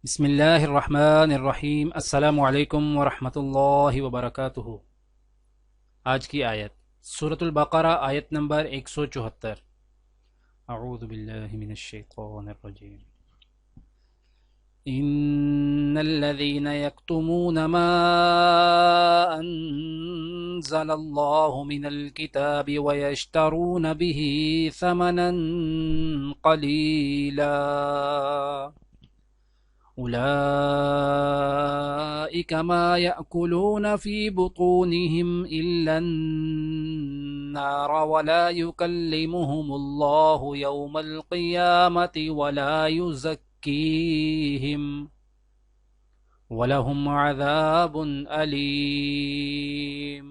بسم اللہ الرحمن الرحیم۔ السلام علیکم ورحمۃ اللہ وبرکاتہ۔ آج کی آیت سورۃ البقرہ، آیت نمبر 174۔ اعوذ باللہ من الشیطان الرجیم۔ ان الذين يكتمون ما انزل الله من الكتاب ويشترون به ثمنا قليلا أولئك ما يأكلون في بطونهم إلا النار ولا يكلمهم الله يوم القيامة ولا يزكيهم ولهم عذاب أليم۔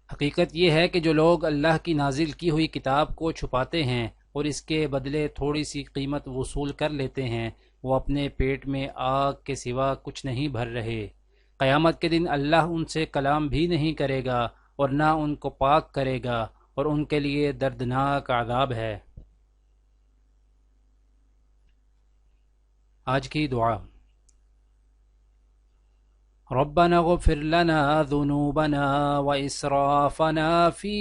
حقیقت یہ ہے کہ جو لوگ اللہ کی نازل کی ہوئی کتاب کو چھپاتے ہیں اور اس کے بدلے تھوڑی سی قیمت وصول کر لیتے ہیں، وہ اپنے پیٹ میں آگ کے سوا کچھ نہیں بھر رہے۔ قیامت کے دن اللہ ان سے کلام بھی نہیں کرے گا اور نہ ان کو پاک کرے گا، اور ان کے لیے دردناک عذاب ہے۔ آج کی دعا: ربنا اغفر لنا ذنوبنا وإسرافنا في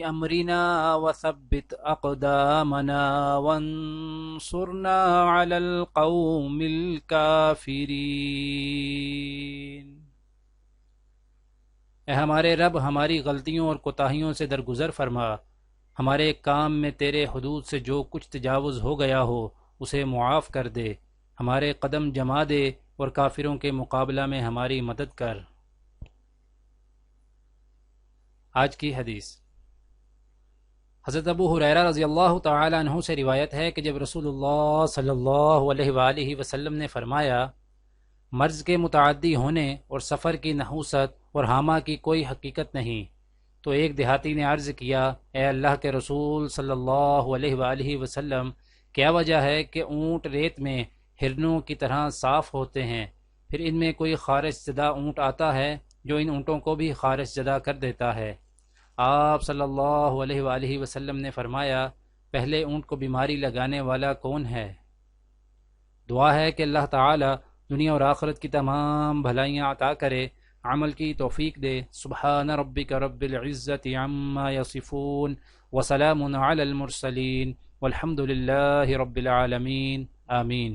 أمرنا وثبت أقدامنا وانصرنا على القوم الكافرين۔ اے ہمارے رب، ہماری غلطیوں اور کوتاہیوں سے درگزر فرما، ہمارے کام میں تیرے حدود سے جو کچھ تجاوز ہو گیا ہو اسے معاف کر دے، ہمارے قدم جما دے اور کافروں کے مقابلہ میں ہماری مدد کر۔ آج کی حدیث: حضرت ابو ہریرہ رضی اللہ تعالی عنہ سے روایت ہے کہ جب رسول اللہ صلی اللہ علیہ وآلہ وسلم نے فرمایا، مرض کے متعدی ہونے اور سفر کی نحوست اور حامہ کی کوئی حقیقت نہیں، تو ایک دیہاتی نے عرض کیا، اے اللہ کے رسول صلی اللہ علیہ وآلہ وسلم، کیا وجہ ہے کہ اونٹ ریت میں ہرنوں کی طرح صاف ہوتے ہیں، پھر ان میں کوئی خارش زدہ اونٹ آتا ہے جو ان اونٹوں کو بھی خارش زدہ کر دیتا ہے؟ آپ صلی اللہ علیہ وآلہ وسلم نے فرمایا، پہلے اونٹ کو بیماری لگانے والا کون ہے؟ دعا ہے کہ اللہ تعالی دنیا اور آخرت کی تمام بھلائیاں عطا کرے، عمل کی توفیق دے۔ سبحان ربک رب العزت عما یصفون وسلام علی المرسلین والحمد للہ رب العالمین، آمین۔